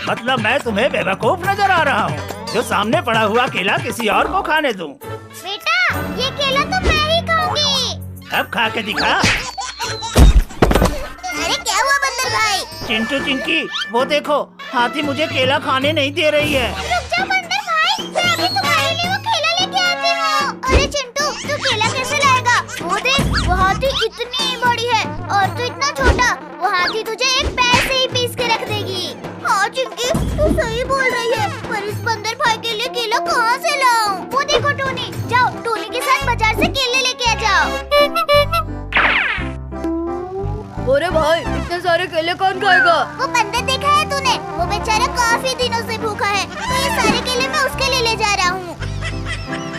मतलब मैं तुम्हें बेवकूफ नजर आ रहा हूँ जो सामने पड़ा हुआ केला किसी और को खाने दूं। बेटा, ये केला तो मैं ही खाऊंगी। अब खा के दिखा। अरे क्या हुआ बंदर भाई? चिंटू चिंकी, वो देखो, हाथी मुझे केला खाने नहीं दे रही है। रुक जा बंदर भाई, मैं अभी तुम्हारे लिए वो केला लेके आती हूँ। अरे चिंटू, तू केला कैसे लाएगा? वो देख, वो हाथी इतनी बड़ी है और तू इतना छोटा। वो हाथी तुझे एक पैर से ही पीस के रख देगी। हाँ चिंकी, तू सही बोल रही है, पर इस बंदर भाई के लिए केला कहाँ से लाऊं? वो देखो टोनी, जाओ टोनी के साथ बाजार से केले लेके आ जाओ। अरे भाई, इतने सारे केले कौन खाएगा? वो बंदर देखा है तूने? वो बेचारा काफी दिनों से भूखा है, तो ये सारे केले मैं उसके लिए ले जा रहा हूँ।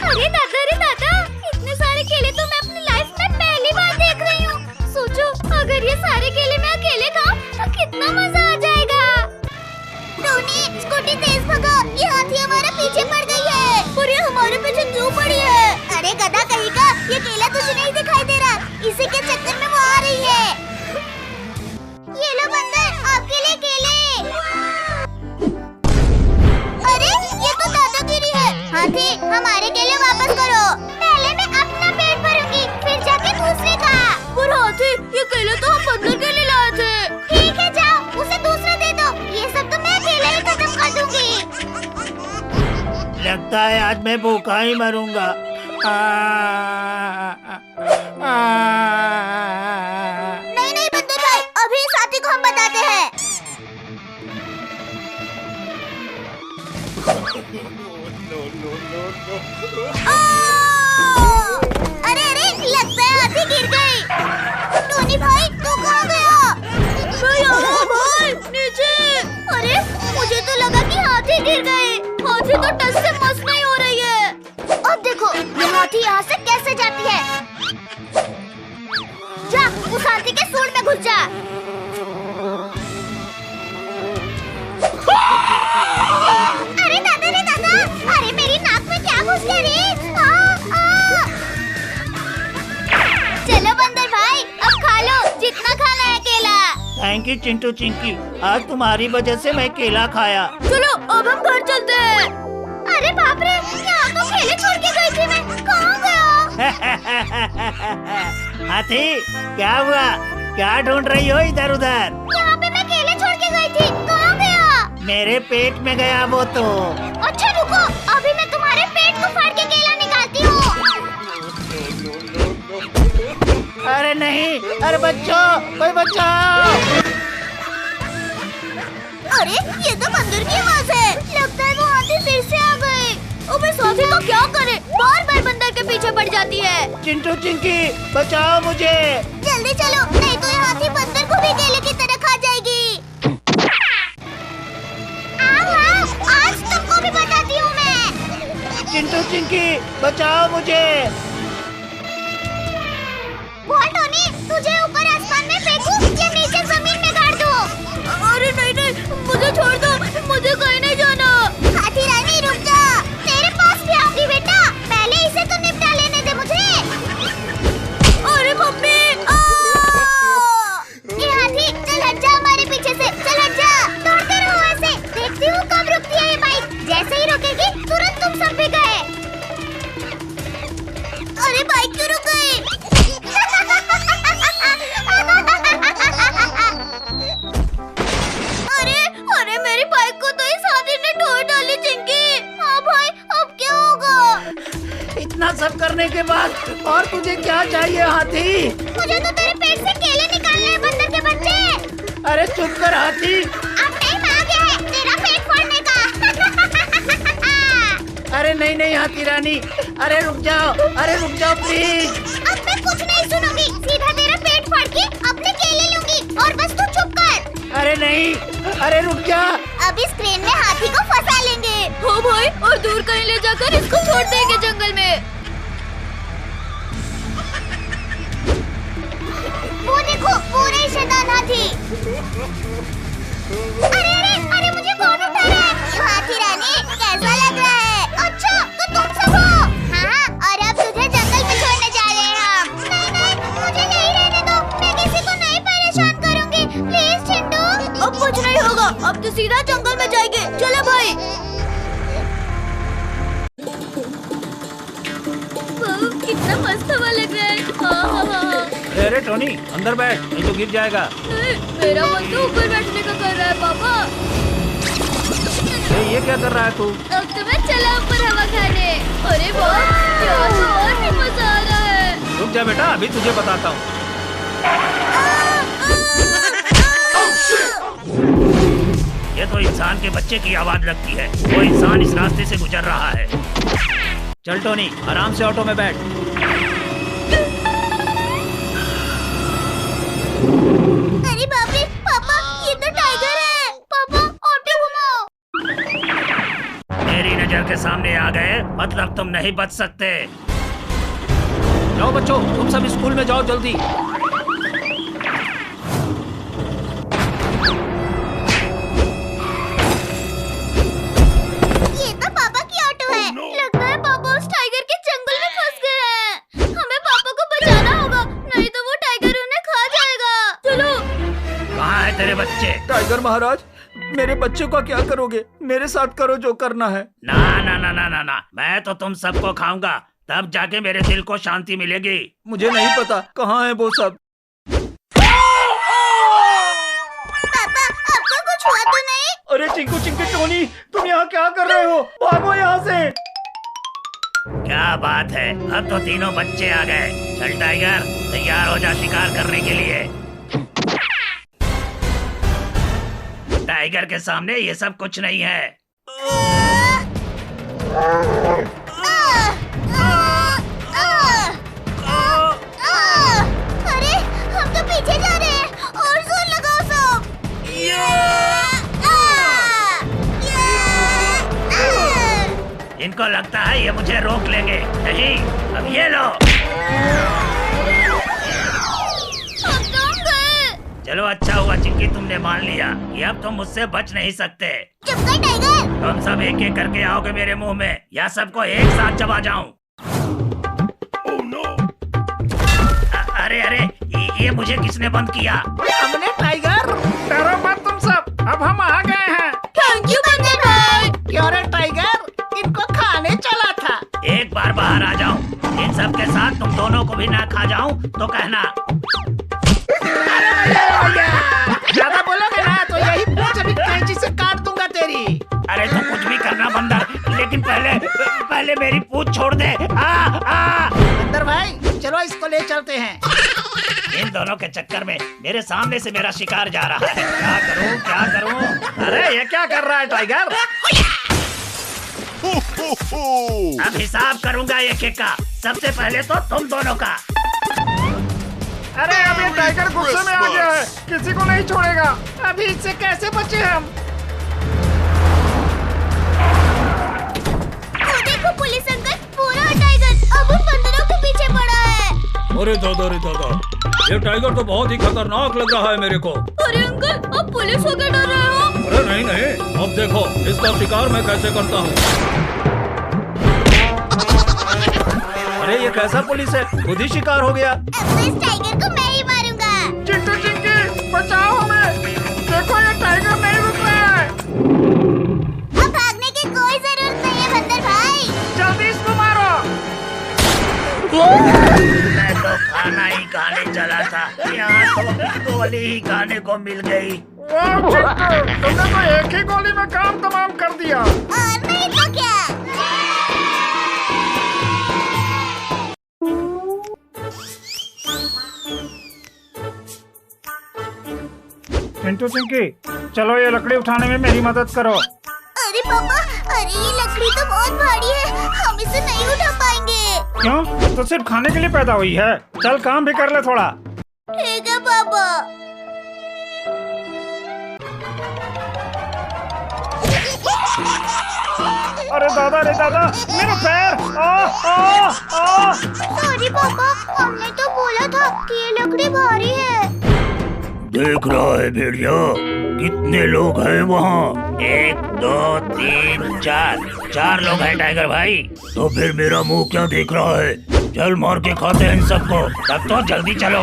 अरे दादा, इतने सारे केले तो मैं अपनी लाइफ में पहली बार देख रही हूँ। सोचो, अगर ये सारे केले मैं अकेले खाऊं तो कितना मजा आ जाएगा। टोनी, स्कूटी तेज भगाओ, ये हाथी हमारे पीछे पड़ गई है। और ये हमारे पीछे क्यों पड़ी है? अरे गधा कहीं का, ये केला तुझे नहीं दिखाई दे रहा? इसी के चक्कर में वो आ रही है। ये लो बंदर, आपके लिए केले। अरे ये तो दादागिरी है। हाथी, हमारे केले वापस करो। पहले मैं अपना पेट भरूंगी, फिर जाके दूसरे का। पर हाथी, ये केले तो हम बंदर के लिए लाए थे। ठीक है, जाओ उसे दूसरा दे दो। ये सब तो मैं अकेले ही खत्म कर दूंगी। लगता है आज मैं भूखा ही मरूंगा। नहीं बंदर भाई, अभी इस हाथी को हम बताते हैं। अरे लगता है हाथी गिर गई। टोनी भाई, तू कहाँ गया? मैं यहाँ भाई, नीचे। अरे मुझे तो लगा कि हाथी गिर गए। हाथी तो टस से मस नहीं हो रही है। अब देखो, ये हाथी यहाँ से कैसे जाती है। जा, उस हाथी के सूंड में घुस जा। अरे दादा, अरे मेरी नाक में क्या घुस गया रे? चलो बंदर भाई, अब खा लो जितना खाना है केला। थैंक यू चिंटू चिंकी, आज तुम्हारी वजह से मैं केला खाया। चलो अब हम घर चलते हैं। अरे बाप रे, यहाँ तो केले छोड़ के गई थी मैं, कहाँ गया? हाथी, क्या हुआ? क्या ढूंढ रही हो इधर उधर? यहाँ पे मैं केले छोड़ के गई थी, कहाँ गया? मेरे पेट में गया वो तो। अच्छा रुको, अभी मैं तुम्हारे पेट को फाड़ के केला निकालती हूँ। अरे नहीं, अरे बच्चों, कोई बचाओ। अरे ये तो बंदर की आवाज है। लगता है वो हाथी फिर से आ गए। अब इस हाथी को क्या करे? बार बंदर के पीछे पड़ जाती है। चिंटू चिंकी, बचाओ मुझे। जल्दी चलो, नहीं तो ये हाथी बंदर को भी केले की तरह खा जाएगी। आओ, आज तुमको भी बताती हूँ मैं। चिंटू चिंकी, बचाओ मुझे। बोल टोनी, तुझे ऊपर आसमान में फेंकूं या नीचे जमीन में गाड़ दूं? अरे नहीं, मुझे छोड़ दो, मुझे कहीं नहीं जाना। हाथी रानी रुक जा, तेरे पास भी आऊंगी बेटा। पहले इसे तो निपटा लेने दे मुझे। अरे मम्मी, ये हाथी, चल हट जा हमारे पीछे से, चल हट जा। दौड़ते रहो ऐसे, देखती हूँ कब रुकती है ये बाइक। जैसे ही रुकेगी, तुरंत तुम सब भी गए। अरे बाइक क्यों रुक गई? अरे मेरी बाइक को तो इस हाथी ने तोड़ डाली चिंकी। हाँ भाई, अब क्या होगा? इतना सब करने के बाद और तुझे क्या चाहिए हाथी? मुझे तो तेरे पेट से केले निकालने हैं बंदर के बच्चे। अरे चुप कर हाथी। अब टाइम आ गया है तेरा पेट फोड़ने का। अरे नहीं हाथी रानी, अरे रुक जाओ प्लीज। अब मैं कुछ नहीं सुनूंगी, सीधा तेरा पेट फाड़ के अपने केले लूंगी और बस तू चुप कर। अरे नहीं, अरे रुक जा। अब इस क्रेन में हाथी को फंसा लेंगे। हो भाई, और दूर कहीं ले जाकर इसको छोड़ देंगे जंगल में। वो देखो, पूरे शैतान हाथी। अरे मुझे कौन उठा रहा है? हाथी रानी, कैसा लग रहा है? अच्छा, तो तुम सब हो? हाँ, और अब तुझे जंगल में छोड़ने जा रहे हैं हम। नहीं, मुझे नहीं रहने दो, मैं किसी को नहीं परेशान करूंगी। प्लीज चिंटू। अब कुछ नहीं होगा, कितना मस्त हवा लग रहा है। हाँ हाँ। अरे टोनी अंदर बैठ, नहीं तो गिर जाएगा। नहीं, मेरा मन तो ऊपर बैठने का कर रहा है पापा। ये क्या कर रहा है तू? अब तो मैं चला ऊपर हवा खाने। अरे वाह, यहाँ तो और भी मजा आ रहा है। रुक जा बेटा, अभी तुझे बताता हूँ। ये तो इंसान के बच्चे की आवाज लगती है। वो इंसान इस रास्ते से गुजर रहा है। चल टोनी, आराम से ऑटो में बैठ। अरे बाप रे पापा, ये तो टाइगर है। पापा ऑटो घुमाओ। मेरी नजर के सामने आ गए मतलब तुम नहीं बच सकते। जाओ बच्चों, तुम सब स्कूल में जाओ जल्दी। ये तो पापा की ऑटो है। लगता है पापा उस टाइगर के जंगल में फंस गए हैं। हमें पापा को बचाना होगा, नहीं तो वो टाइगर उन्हें खा जाएगा। चलो। कहाँ है तेरे बच्चे? टाइगर महाराज, मेरे बच्चे का क्या करोगे? मेरे साथ करो जो करना है। ना ना ना ना ना ना, मैं तो तुम सबको खाऊंगा, तब जाके मेरे दिल को शांति मिलेगी। मुझे नहीं पता कहाँ है वो सब। पापा आपको कुछ हुआ तो नहीं? अरे चिंकू चिंकी टोनी, तुम यहाँ क्या कर रहे हो? भागो यहाँ से। क्या बात है, अब तो तीनों बच्चे आ गए। चल टाइगर, तैयार हो जा शिकार करने के लिए। टाइगर के सामने ये सब कुछ नहीं है। अरे हम तो पीछे जा रहे हैं, और जोर लगाओ सब। इनको लगता है ये मुझे रोक लेंगे। नहीं, अब ये लो। हम तो गए। चलो अच्छा हुआ चिंकी, तुमने मान लिया कि अब तुम मुझसे बच नहीं सकते। चुप कर टाइगर। तुम सब एक एक करके आओगे मेरे मुंह में, या सबको एक साथ चबा जाऊं। अरे अरे, ये मुझे किसने बंद किया? हमने टाइगर। डरो मत तुम सब, अब हम आ गए हैं। थैंक यू बंदर भाई। क्यों रे टाइगर, इनको खाने चला था। एक बार बाहर आ जाओ, इन सब के साथ तुम दोनों को भी ना खा जाऊं तो कहना। ज्यादा बोलोगे ना तो यही पूंछ अभी कैंची से काट दूंगा तेरी। अरे तुम कुछ भी करना बंदर, लेकिन पहले मेरी पूंछ छोड़ दे। बंदर भाई चलो इसको ले चलते हैं। इन दोनों के चक्कर में मेरे सामने से मेरा शिकार जा रहा है। क्या करूं क्या करूं? अरे ये क्या कर रहा है टाइगर? अब हिसाब करूंगा एक एक का। सबसे पहले तो तुम दोनों का। अरे अब ये टाइगर गुस्से में आ गया है, किसी को नहीं छोड़ेगा। अभी इससे कैसे बचे हम? देखो पुलिस अंकल, पूरा टाइगर अब उन बंदरों के पीछे पड़ा है। अरे दादा, ये टाइगर तो बहुत ही खतरनाक लग रहा है मेरे को। अरे अंकल, अब पुलिस होकर डर रहे हो? अरे नहीं, अब देखो इसका शिकार मैं कैसे करता हूँ। अरे ये कैसा पुलिस है, खुद ही शिकार हो गया। अब तो इस टाइगर को मैं ही मारूंगा। चिंटू चिंकी बचाओ हमें, देखो ये टाइगर नहीं रुक रहा है। अब भागने की कोई जरूरत नहीं है बंदर भाई। जल्दी इसको मारो। मैं तो खाना ही खाने चला था, यहाँ तो गोली ही खाने को मिल गई। वाह चिंटू, तुमने तो एक ही गोली में काम तमाम कर दिया। और नहीं तो क्या। चिंटू चिंकी, चलो ये लकड़ी उठाने में मेरी मदद करो। अरे पापा, अरे ये लकड़ी तो बहुत भारी है, हम इसे नहीं उठा पाएंगे। क्यों? तो सिर्फ खाने के लिए पैदा हुई है। चल काम भी कर ले थोड़ा। ठीक है पापा। अरे दादा रे दादा, मेरा पैर। सॉरी पापा, हमने तो बोला था कि ये लकड़ी भारी है। देख रहा है भेड़िया, कितने लोग हैं वहाँ? 1 2 3 4 लोग हैं टाइगर भाई। तो फिर मेरा मुंह क्या देख रहा है? चल मार के खाते हैं इन सबको। तब तो जल्दी चलो।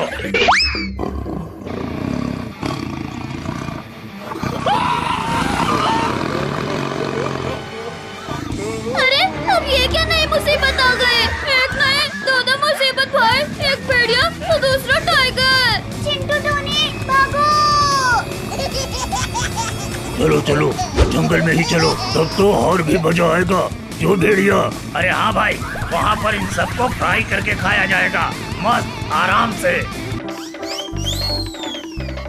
अरे अब ये क्या नई मुसीबत आ गई? एक नहीं, 2 मुसीबत। चलो चलो जंगल में ही चलो, तब तो और भी मजा आएगा। जो भेड़िया। अरे हाँ भाई, वहाँ पर इन सबको फ्राई करके खाया जाएगा, मस्त आराम से।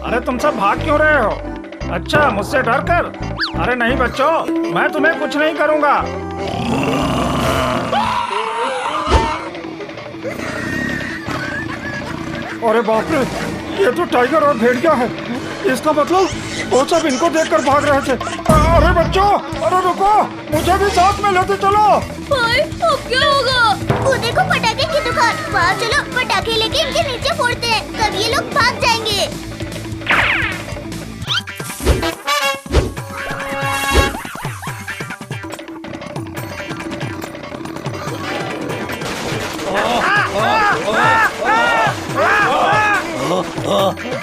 अरे तुम सब भाग क्यों रहे हो? अच्छा, मुझसे डर कर? अरे नहीं बच्चों, मैं तुम्हें कुछ नहीं करूँगा। अरे बाप रे, ये तो टाइगर और भेड़िया है। इसका मतलब वो सब इनको देखकर भाग रहे थे। अरे बच्चों, अरे रुको, मुझे भी साथ में लेते चलो। भाई अब क्या होगा? वो देखो पटाखे की दुकान, वहाँ चलो पटाखे लेके इनके नीचे फोड़ते हैं, तब ये लोग भाग जाएंगे।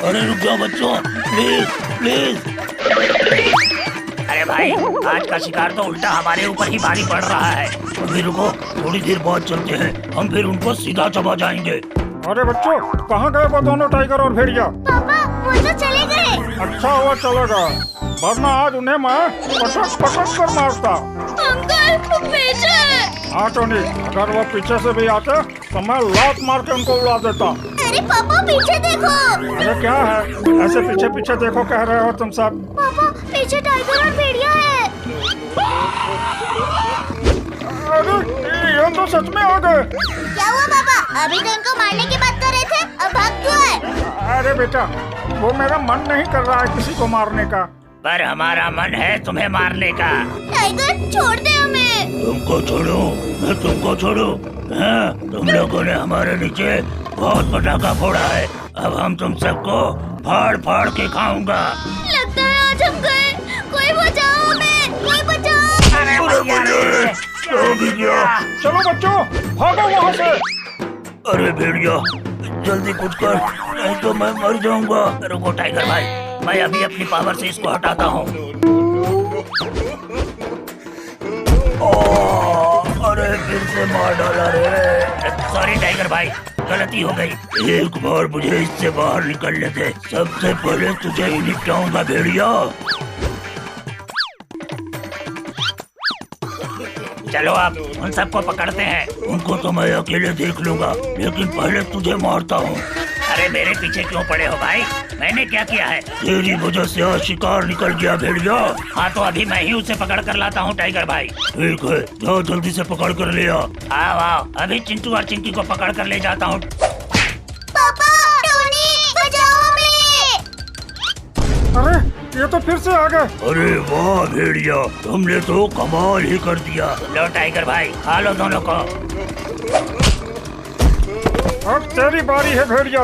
अरे रुक जाओ बच्चों, प्लीज प्लीज। अरे भाई, आज का शिकार तो उल्टा हमारे ऊपर ही भारी पड़ रहा है। अभी रुको, थोड़ी देर बाद चलते हैं, हम फिर उनको सीधा चबा जाएंगे। अरे बच्चों, कहाँ गए वो दोनों टाइगर और भेड़िया? पापा वो तो चले गए। अच्छा हुआ चलेगा, वरना आज उन्हें मैं पटक पटक कर मारता। अंकल वो पीछे। हाँ टोनी, अगर वो पीछे से भी आते तो मैं लात मार के उनको उड़ा देता। अरे पापा पीछे देखो। अरे क्या है, ऐसे पीछे पीछे देखो कह रहे हो तुम सब? पापा पीछे टाइगर और भेड़िया है। अरे ये तो सच में आ गए। क्या हुआ पापा? अभी तो इनको मारने की बात कर रहे थे, अब भाग क्यों है? अरे बेटा, वो मेरा मन नहीं कर रहा है किसी को मारने का। पर हमारा मन है तुम्हें मारने का। टाइगर छोड़ दे हमें। तुमको छोड़ू? मैं तुमको छोड़ू? हाँ, तुम लोगों ने हमारे नीचे बहुत पटाखा फोड़ा है, अब हम तुम सबको फाड़ फाड़ के खाऊंगा। लगता है आज हम गए। कोई बचाओ हमें, कोई बचाओ। अरे भैया, चलो बच्चों, भागो वहाँ से। अरे भेड़िया, जल्दी कुछ कर, नहीं तो मैं मर जाऊंगा। रुको टाइगर भाई, मैं अभी अपनी पावर से इसको हटाता हूँ। अरे फिर से मार डाला रे। सॉरी टाइगर भाई, गलती हो गई। एक बार मुझे इससे बाहर निकलने दे, सबसे पहले तुझे ही निपटाऊंगा भेड़िया। चलो अब उन सबको पकड़ते हैं। उनको तो मैं अकेले देख लूंगा, लेकिन पहले तुझे मारता हूँ। अरे मेरे पीछे क्यों पड़े हो भाई? मैंने क्या किया है? तेरी वजह से आज शिकार निकल गया भेड़िया। हाँ तो अभी मैं ही उसे पकड़ कर लाता हूँ टाइगर भाई। ठीक है, जाओ जल्दी से पकड़ कर ले आओ। आओ आओ, अभी चिंटू और चिंकी को पकड़ कर ले जाता हूँ। पापा, टोनी, बचाओ हमें। अरे ये तो फिर से आ गए। अरे वाह भेड़िया, तुमने तो कमाल ही कर दिया। लो टाइगर भाई, खा लो दोनों को। अब तेरी बारी है भेड़िया।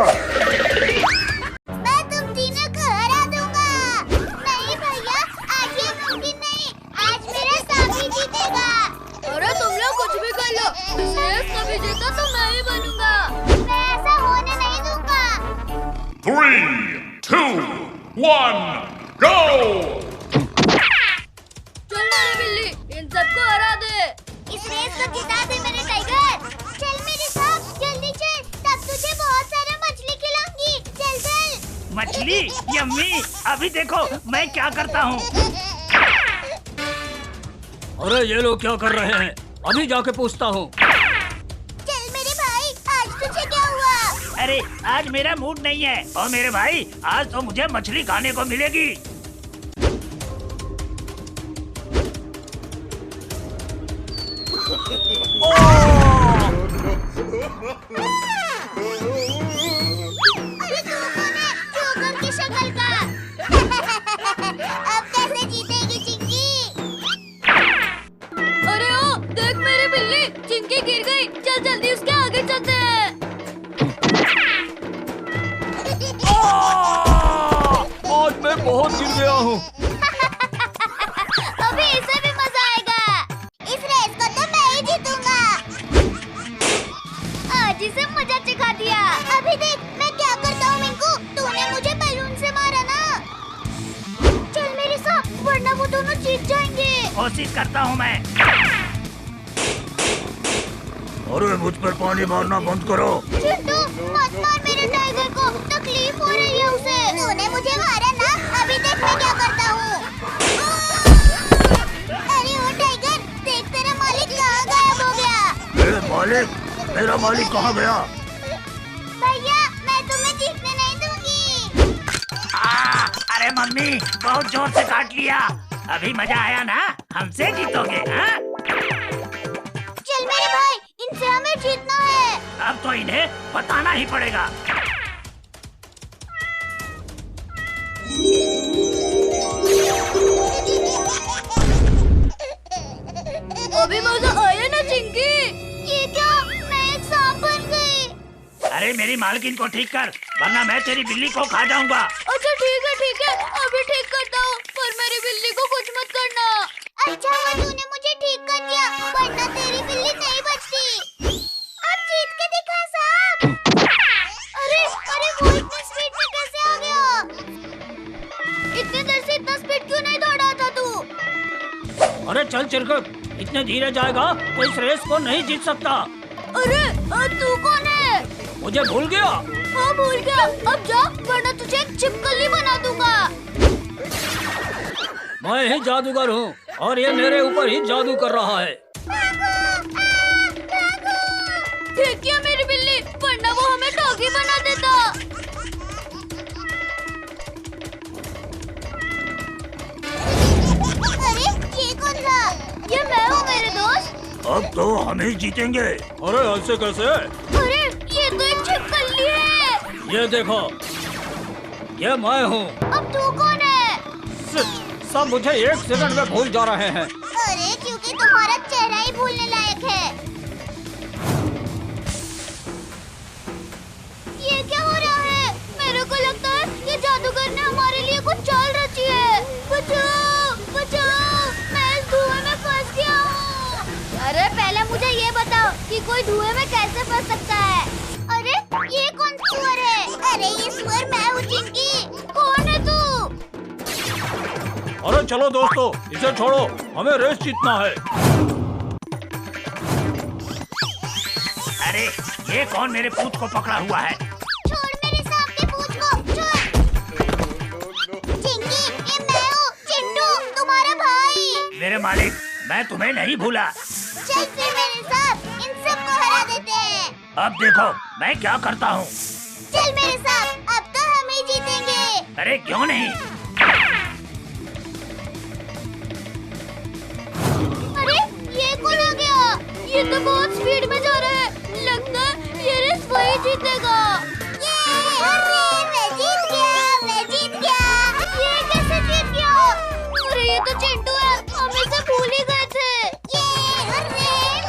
मैं तुम तीनों को हरा दूंगा। नहीं भैया, आज ये मुमकिन नहीं। आज मेरा सांप ही जीतेगा। अरे तुम लोग कुछ भी कर लो, शेष कभी जीता तो मैं ही बनूंगा। मैं ऐसा होने नहीं दूंगा। 3, 2, 1, go! चल मेरी बिल्ली, इन सबको हरा दे। इस रेस को जिता दे मेरे टाइगर। चल मेरे साथ, जल्दी चल, तब तुझे बहुत सारा मछली खिलाऊंगी। चल चल। मछली? यम्मी, अभी देखो मैं क्या करता हूँ। अरे ये लोग क्या कर रहे हैं? अभी जाके पूछता हूँ। चल मेरे भाई, आज तुझे क्या हुआ? अरे आज मेरा मूड नहीं है। और मेरे भाई, आज तो मुझे मछली खाने को मिलेगी। अरे तू कौन है? जोकर की शक्ल का। अब कैसे जीतेगी चिंकी? अरे ओ, देख मेरी बिल्ली, चिंकी गिर गई। चल जल्दी उसके आगे चलते हैं। आज मैं बहुत गिर गया हूँ। अभी इसे भी मजा आएगा। इस रेस को तो मैं ही जीतूंगा। आज इसे मजा चिखा दिया। अभी देख मैं क्या करता हूँ मिंकू। तूने मुझे बैलून से मारा ना। चल मेरे साथ, वरना वो दोनों जीत जाएंगे। कोशिश करता हूँ मैं। अरे मुझ पर पानी मारना बंद करो। चिंटू, मत मार मेरे टाइगर को, तकलीफ हो रही है उसे। तूने मुझे मारा ना, अभी देख मैं क्या करता हूँ। मालिक, मेरा मालिक कहाँ गया? भैया मैं तुम्हें जीतने नहीं दूंगी। अरे मम्मी, बहुत जोर से काट लिया। अभी मजा आया ना? हमसे जीतोगे? हाँ? चल मेरे भाई, इनसे हमें जीतना है। अब तो इन्हें बताना ही पड़ेगा। अभी मजा आया ना चिंकी? ये क्या? मैं एक सांप बन गई। अरे मेरी मालकिन को ठीक कर, वरना मैं तेरी बिल्ली को खा जाऊंगा। अच्छा ठीक है, अभी ठीक करता हूँ, पर मेरी बिल्ली को कुछ मत करना। अच्छा हुआ तूने मुझे ठीक कर दिया, वरना तेरी बिल्ली नहीं बचती। अब जीत के दिखा सांप। अरे वो इतनी स्पीड में कैसे आ गया? इतनी देर से इतना स्पीड क्यों नहीं दौड़ा था तू? अरे चल चिरकुट, इतने धीरे जाएगा तो इस रेस को नहीं जीत सकता। अरे तू कौन है? मुझे भूल गया? हाँ भूल गया। अब जा, वरना तुझे एक छिपकली बना दूंगा। मैं ही जादूगर हूँ और ये मेरे ऊपर ही जादू कर रहा है। ठीक किया मेरी बिल्ली, वरना वो हमें डॉगी बना देता। अरे ये कौन था? ये मैं हूँ मेरे दोस्त। अब तो हम ही जीतेंगे। अरे ऐसे कैसे? अरे ये तो एक छिपकली है। ये देखो, ये मैं हूँ। अब तू कौन है? सब मुझे एक सेकंड में भूल जा रहे हैं। अरे क्योंकि तुम्हारा चेहरा ही भूलने लायक है। ये क्या हो रहा है? मेरे को लगता है ये जादूगर ने हमारे लिए कुछ चाल रची है। बचाओ बचाओ, मैं इस धुएं में फंस गया हूँ। अरे पहले मुझे ये बताओ कि कोई धुएं में कैसे फंस सकता है? अरे ये कौन सुअर है? अरे ये सुअर मैं हूँ चिंकी। कौन है तू? अरे चलो दोस्तों, इसे छोड़ो, हमें रेस जीतना है। अरे ये कौन मेरे पूत को पकड़ा हुआ है? छोड़ मेरे सांप के पूंछ को, छोड़। चिंकी, ये मैं हूँ चिंटू, तुम्हारा भाई। मेरे मालिक, मैं तुम्हें नहीं भूला। चल फिर मेरे साथ इन सबको हरा देते हैं। अब देखो मैं क्या करता हूँ। चल मेरे साथ, अब तो हम ही जीतेंगे। अरे क्यों नहीं? अरे ये कौन आ गया? ये तो बहुत स्पीड में जा रहा है। लगता है ये रेस वही जीतेगा। अरे मैं जीत गया। ये कैसे जीत गया? अरे ये तो चिंटू है, हम इसे भूल ही गए थे।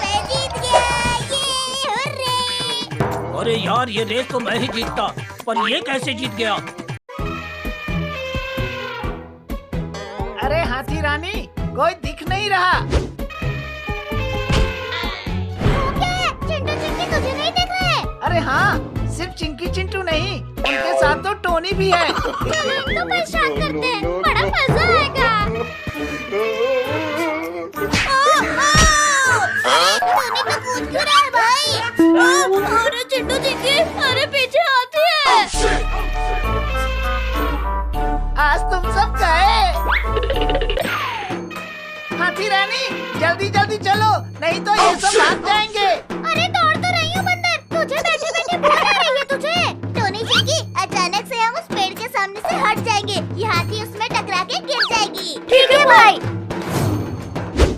मैं जीत गया। अरे यार, ये रेस तो मैं ही जीतता, पर ये कैसे जीत गया? अरे हाथी रानी, कोई दिख नहीं रहा। चिंटू चिंकी तुझे नहीं दिख रहे? अरे हाँ, सिर्फ चिंकी चिंटू नहीं, उनके साथ तो टोनी भी है। चलो इनको परेशान करते हैं, बड़ा मजा आएगा। टोनी तो कूद क्यों रहा है भाई? अरे चिंटू चिंकी, अरे पीछे हाथी है। आज तुम सब गए। हाथी रानी, जल्दी जल्दी चलो, नहीं तो ये सब भाग जाएंगे। अरे दौड़ तो रही हूँ बंदर, तुझे बैठे बैठे भूख आ रही है तुझे। टोनी चिंकी, अचानक से हम उस पेड़ के सामने से हट जाएंगे, ये हाथी उसमें टकरा के गिर जाएगी। ठीक है भाई।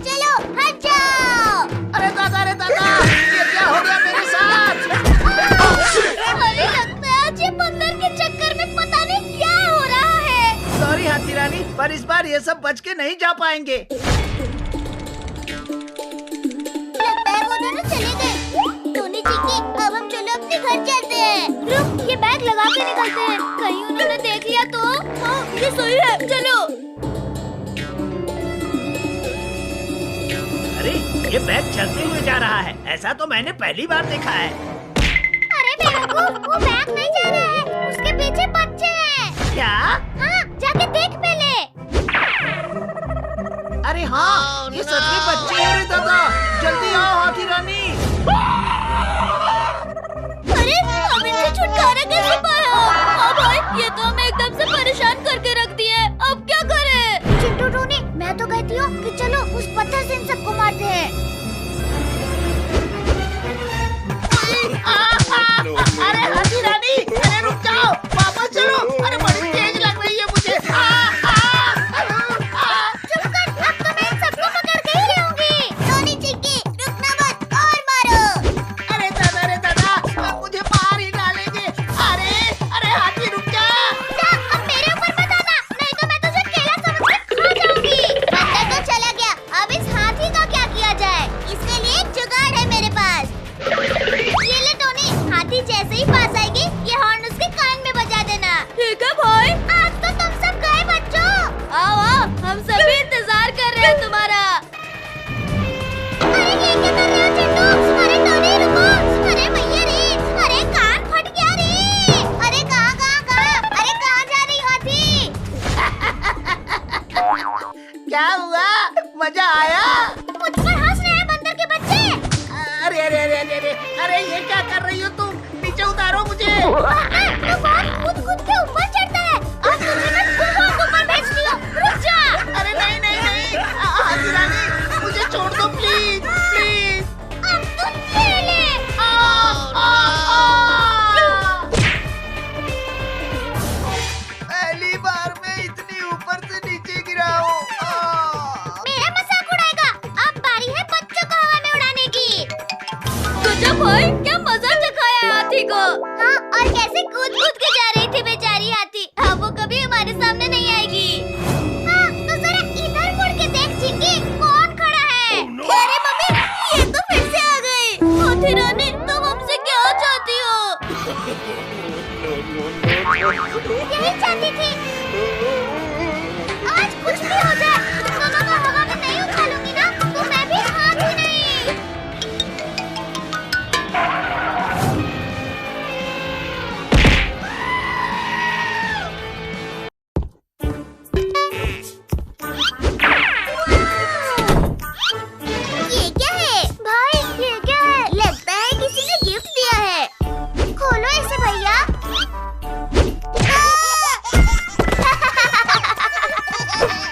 चलो हट जाओ। अरे दादा, ये क्या हो गया मेरे साथ? अरे लगता है आज ये बंदर के चक्कर में पता नहीं क्या हो रहा है। सॉरी हाथी रानी, पर इस बार ये सब बच के नहीं जा पाएंगे। लगता है वो दोनों चले गए। टोनी चिंकी, अब हम चलो अपने घर चलते हैं। रुक, ये बैग लगा के निकलते हैं, कहीं उन्होंने देख लिया तो। हाँ ये सही है, चलो। अरे ये बैग चलते हुए जा रहा है, ऐसा तो मैंने पहली बार देखा है। अरे बेवकूफ, वो बैग नहीं जा रहा है, उसके पीछे बच्चे हैं। क्या? हाँ, जाके देख पहले। अरे हाँ, ये सच में बच्चे हैं रे दादा, जल्दी आओ हाथी रानी। अरे हम इनसे छुटकारा कैसे पाया? हाँ भाई, ये तो हमें एकदम से परेशान करके रख दिए, अब क्या करें? चिंटू टोनी, मैं तो कहती हूँ कि चलो उस पत्थर से इन सबको मारते हैं। अरे ये क्या कर रही हो तुम? नीचे उतारो मुझे। तो कौन खुद के ऊपर चढ़ता है? अब तुझे मैं खूब ऊपर भेजती हूँ। रुक जा। अरे नहीं नहीं नहीं, हाथी रानी मुझे छोड़ दो प्लीज प्लीज। अब तुम ले ले। पहली बार मैं इतनी ऊपर से नीचे गिरा हूँ। मेरा मजाक उड़ाएगा? अब बारी है बच्चों को हवा में उड़ाने की। गजब भाई, क्या मजा चखाया हाथी को। हाँ, और कैसे कूद कूद के जा रही थी बेचारी हाथी। हाँ, वो कभी हमारे सामने नहीं आएगी। हाँ, तो जरा इधर मुड़ के देख चिंकी, कौन खड़ा है। अरे मम्मी, ये तो फिर से आ गई। हाथी रानी, तुम हमसे क्या चाहती हो? यही चाहती थी। आज कुछ भी हो जाए, तुम दोनों को हवा में नहीं उठा लूंगी ना, तो मैं भी हाथ ही नहीं। ये क्या है भाई? ये क्या है? लगता है किसी ने गिफ्ट दिया है। खोलो इसे भैया।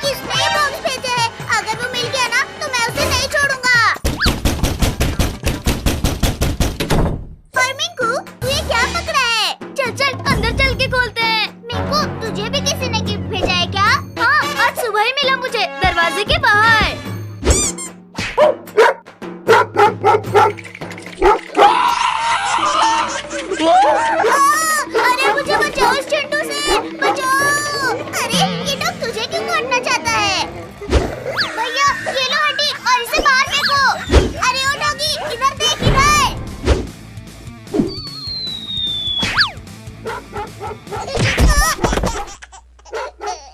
किसने ये बॉक्स भेजा है? अगर वो मिल गया ना तो मैं उसे नहीं छोड़ूंगा। और मिंकू, तू ये क्या पकड़ा है? चल चल अंदर चल के खोलते हैं। मिंकू, तुझे भी किसी ने गिफ्ट भेजा है क्या? हाँ, आज सुबह ही मिला मुझे दरवाजे के बाहर। अरे मुझे बचाओ इस चिंटू से, बचाओ। अरे ये डॉग तुझे क्यों काटना चाहता है? भैया ये लो हड्डी और इसे बाहर फेंको। अरे ओ डॉगी, इधर देख इधर।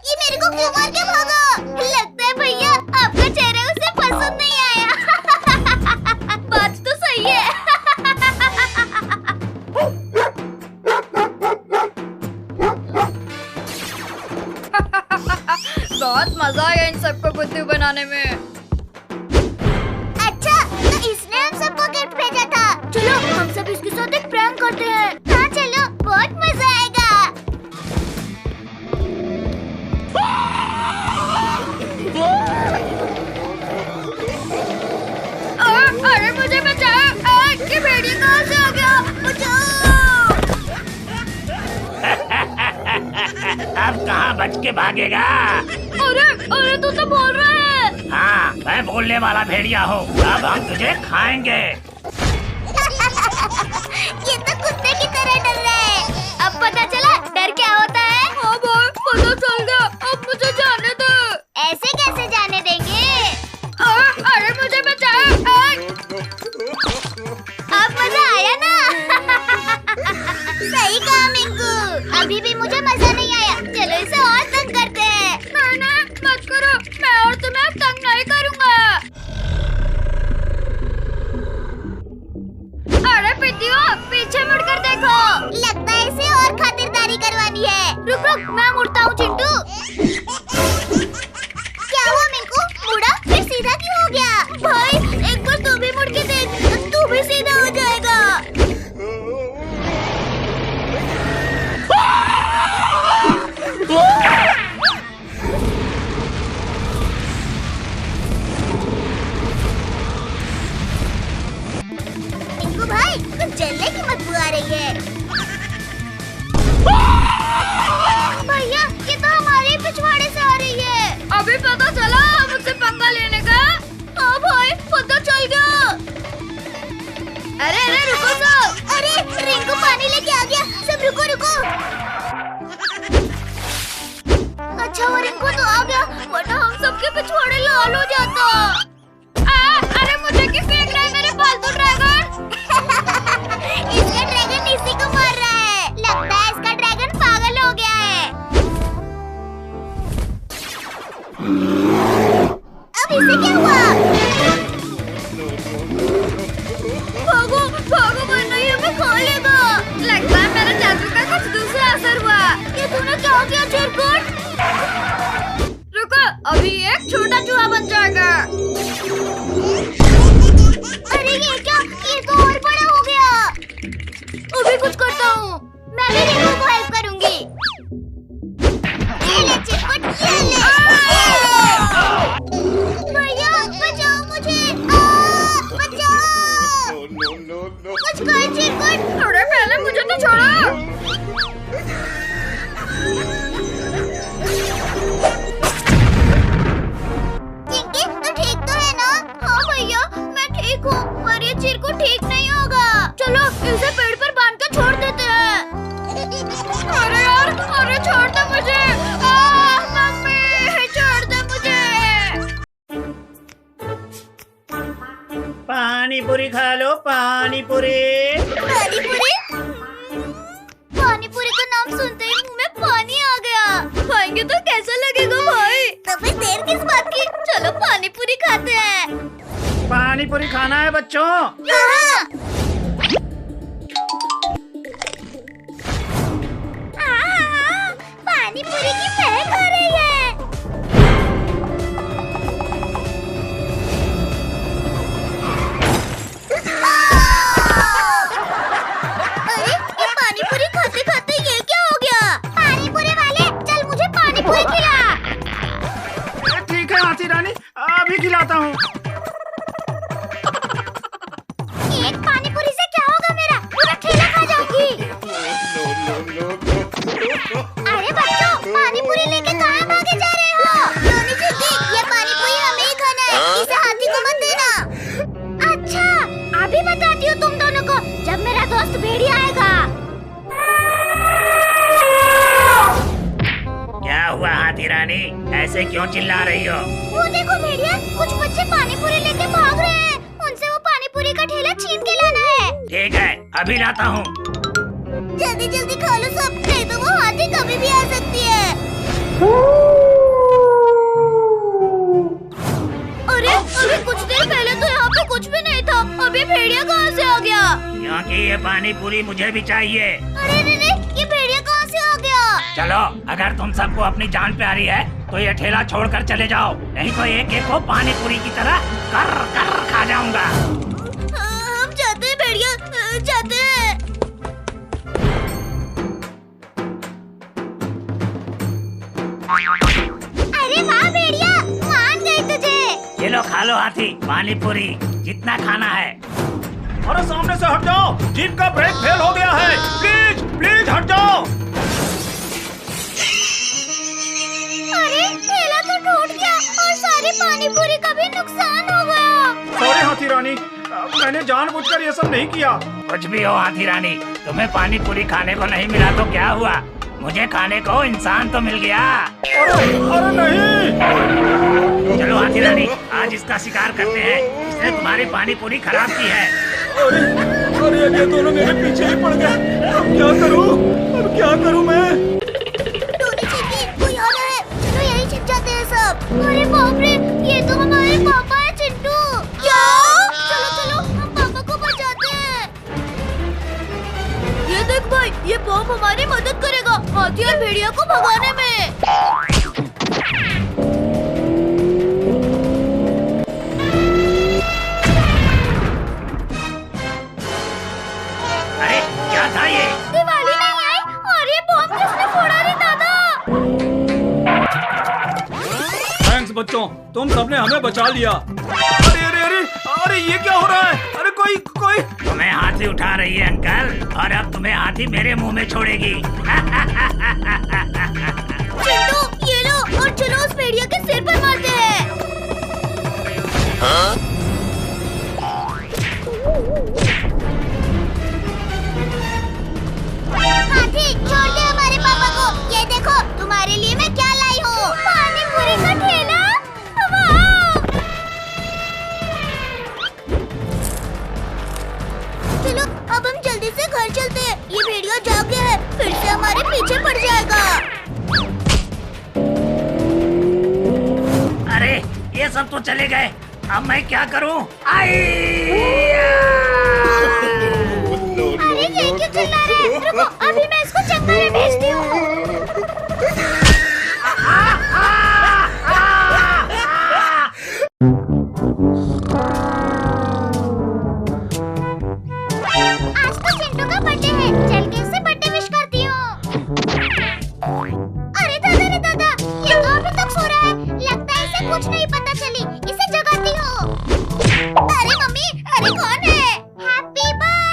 ये मेरे को क्यों मार के भागा? लगता है भैया आपका चेहरा उसे पसंद नहीं आया। बात तो सही है। बहुत मजा आया इन सबको बुद्धू बनाने में। अच्छा, तो इसने हम सबको गिफ्ट भेजा था। चलो हम सब इसके साथ एक प्रैंक करते हैं। हाँ चलो, बहुत मजा आएगा। अरे मुझे बचाओ। ये भेड़िया कहाँ से आ गया? बचाओ। अब कहाँ बच के भागेगा? अरे अरे तू तो बोल रहा है। हाँ, मैं बोलने वाला भेड़िया हूँ। अब हम तुझे खाएंगे। ये तो कुत्ते की तरह डर रहा है। अब पता चला डर क्या होता है? हाँ भाई, पता चल गया। अब मुझे जाने दो। ऐसे कैसे जाने देंगे? अरे मुझे बचाओ। अब मजा आया ना? सही कहा मिंकू, अभी भी मुझे मजा नहीं आया। चलो इसे और तंग करते हैं। नहीं मत करो, मैं और तुम्हें तंग नहीं करूँगा। अरे पिटियो, पीछे मुड़कर देखो। लगता है इसे और खातिरदारी करवानी है। रुक रुक, मैं मुड़ता हूँ चिंटू। क्या हुआ मिंकू? मुड़ा फिर सीधा क्यों हो गया? भाई एक बार तू भी मुड़ के देख, तू भी सीधा हो जाएगा। मिंकू भाई, कुछ जलने की बदबू आ रही है। भैया ये तो हमारे पिछवाड़े से आ रही है। अभी पता चला मुझसे पंगा लेने का? हाँ भाई, पता चल गया। अरे अरे रुको सब। अरे रिंकू पानी लेके आ गया। सब रुको रुको। अच्छा वो रिंकू तो आ गया, वरना हम सबके पिछवाड़े लाल हो जाता। अरे मुझे क्यों फेंक रहा है मेरे पालतू ड्रैगन? इसका ड्रैगन इसी को मार रहा है। लगता है इसका ड्रैगन पागल हो गया है। अब इसे क्या हुआ? भागो भागो, वरना ये हमें खा लेगा। लगता है मेरे जादू का कुछ दूसरा असर हुआ। ये तूने क्या किया चिरकुट? रुको, अभी एक छोटा चूहा बन जाएगा। अरे ये क्या? ये तो और बड़ा हो गया। कुछ कर चिरकुट। अरे पहले मुझे तो छोड़ो। चिंकी, तू ठीक तो है ना? हाँ भैया, मैं ठीक हूँ और ये चिरकुट ठीक नहीं होगा। चलो इसे पेड़ पर बांध कर छोड़ देते हैं। अरे यार, अरे छोड़ दो मुझे। मम्मी, छोड़ दो मुझे। पानी पूरी खा लो, पानी पूरी। पानी पूरी? पानी पूरी का नाम सुनते ही मुंह में पानी आ गया। खाएंगे तो कैसा लगेगा भाई? तो फिर देर किस बात की? चलो पानी पूरी खाते हैं। पानी पूरी खाना है बच्चों। हाँ। पानी पूरी की महक आ रही है। अरे ये पानी पूरी खाते खाते ये क्या हो गया? पानी पूरी वाले, चल मुझे पानी पूरी खिला। ठीक है हाथी रानी, अभी खिलाता हूँ। एक पानी पूरी से क्या होगा मेरा? पूरा ठेला खा जाऊंगी। अरे बच्चों, पानी पूरी लेके कहाँ भागे जा रहे हो? रोनी चिंकी, ये पानी पूरी हमें ही खाना है, इसे हाथी को मत देना। अच्छा, अभी बताती हूँ तुम दोनों को, जब मेरा दोस्त भेड़िया आएगा। क्या हुआ हाथी रानी, ऐसे क्यों चिल्ला रही हो? वो देखो भेड़िया, कुछ बच्चे पानी पूरी लेके भाग रहे हैं। उनसे वो पानी पूरी का ठेला छीन के लाना है। ठीक है, अभी लाता हूँ। जल्दी जल्दी खा लो सब, नहीं तो वो हाथी कभी भी आ सकती है। अरे अभी कुछ देर पहले तो यहाँ पे कुछ भी नहीं था, अभी भेड़िया कहाँ से आ गया? क्योंकि ये पानी पूरी मुझे भी चाहिए। अरे ये भेड़िया कहाँ से आ गया? चलो, अगर तुम सबको अपनी जान प्यारी है तो ये ठेला छोड़कर चले जाओ, नहीं तो एक एक को पानी पूरी की तरह कर कर खा जाऊंगा। हम जाते हैं भेड़िया, जाते हैं। अरे वाह भेड़िया, मान गई तुझे। ये लो खा लो हाथी, पानी पूरी जितना खाना है। अरे सामने से हट जाओ, जीप का ब्रेक फेल हो गया है। प्लीज प्लीज हट जाओ। अरे ठेला तो टूट गया और सारी पानी पूरी का भी नुकसान हो गया। सॉरी हाथी रानी, मैंने जानबूझकर ये सब नहीं किया। कुछ भी हो हाथी रानी, तुम्हें पानी पूरी खाने को नहीं मिला तो क्या हुआ? मुझे खाने को इंसान तो मिल गया। अरे नहीं। चलो हाथी रानी, आज इसका शिकार करते हैं, इसने तुम्हारी पानी पूरी खराब की है। अरे ये दोनों मेरे पीछे ही पड़ गए। अब क्या करूं? अब क्या करूं मैं? रोनी चिंकी, कोई आ रहा है, चलो यहीं छिप जाते हैं सब। अरे बाप रे, ये तो हमारे पापा है चिंटू। क्या? चलो चलो, हम पापा को बचाते हैं। ये देख भाई, ये बम हमारी मदद करेगा हाथी और भेड़िया को भगाने में। अरे क्या था ये? दिवाली नहीं आई और ये बम किसने फोड़ा रे दादा? थैंक्स बच्चों, तुम सबने हमें बचा लिया। अरे अरे अरे अरे ये क्या हो रहा है? अरे कोई कोई तुम्हें हाथी उठा रही है अंकल, और अब तुम्हें हाथी मेरे मुंह में छोड़ेगी। चिंटू, ये लो और चलो उस भेड़िया के सिर पर मारते हैं। हाथी, छोड़ दे हमारे पापा को। ये देखो, तुम्हारे लिए मैं क्या लाई हूँ। पानी पूरी का ठेला। वाह! चलो अब हम जल्दी से घर चलते हैं। ये भेड़िया जाग गया है, फिर से हमारे पीछे पड़ जाएगा। अरे ये सब तो चले गए, अब मैं क्या करूं? आई! अरे ये क्यों चिल्ला रहे हैं? रुको, अभी मैं इसको जंगल में भेजती हूँ। आज तो चिंटू का बर्थडे है, चल के इसे बर्थडे विश करती हूँ। अरे दादा रे दादा, ये तो अभी तक सो रहा है। लगता है इसे कुछ नहीं पता चली, इसे जगाती हूँ। अरे मम्मी, अरे कौन है? Happy birthday.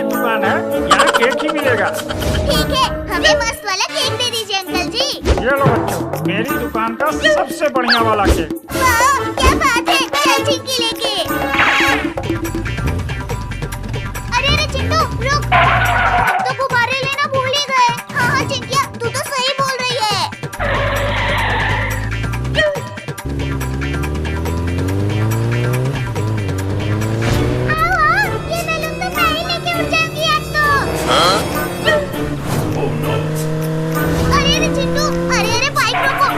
दुकान है, यहाँ केक ही मिलेगा। ठीक है, हमें मस्त वाला केक दे दीजिए अंकल जी। ये लो बच्चों, मेरी दुकान का सबसे बढ़िया वाला केक। वाह, क्या बात है। चल चिंकी लेके। अरे अरे चिंटू रुक, हम तो गुब्बारे लेना भूल ही गए। हाँ हाँ चिंकिया, तू तो सही बोल रही है। हाँ, ये बैलून तो मैं ही लेके उड़ जाऊंगी आज तो। अरे अरे चिंटू, अरे अरे बाइक रोको।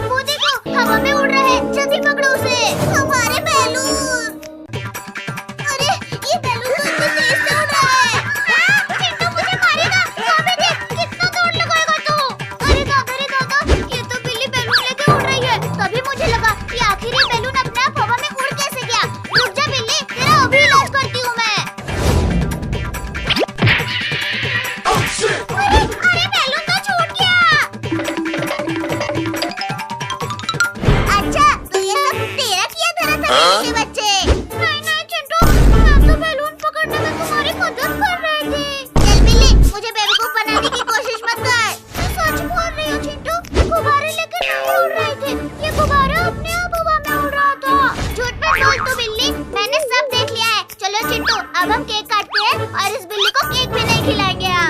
वो देखो हवा में उड़ रहा है, जल्दी पकड़ो उसे। हमारे बैलून। अरे ये बैलून तो इतनी तेज से उड़ रहा है। चिंटू मुझे मारेगा। वहाँ पे देख, कितना दौड़ लगाएगा तू। अरे दादा, ये तो बिल्ली बैलून लेके उड़ रही है। तभी मुझे लगा कि आखिर ये बैलून अपने आप हवा में उड़ कैसे गया। रुक जा बिल्ली, तेरा अभी इलाज करती हूँ मैं। अरे बैलून तो छूट गया। अच्छा, तो ये सब तेरा किया धरा था बिल्ली के बच्चे। नहीं चिंटू, मैं तो बैलून पकड़ने में तुम्हारी मदद कर रही थी। चल बिल्ली, मुझे बेवकूफ बनाने की कोशिश मत कर। मैं सच बोल रही हूँ चिंटू, गुब्बारे लेकर नहीं उड़ रहे थे। ये गुब्बारा अपने आप हवा में उड़ रहा था। झूठ पे बोल तू बिल्ली, मैंने सब देख लिया है। चलो चिंटू, अब हम केक काटते हैं और इस बिल्ली को केक भी नहीं खिलाएंगे आज।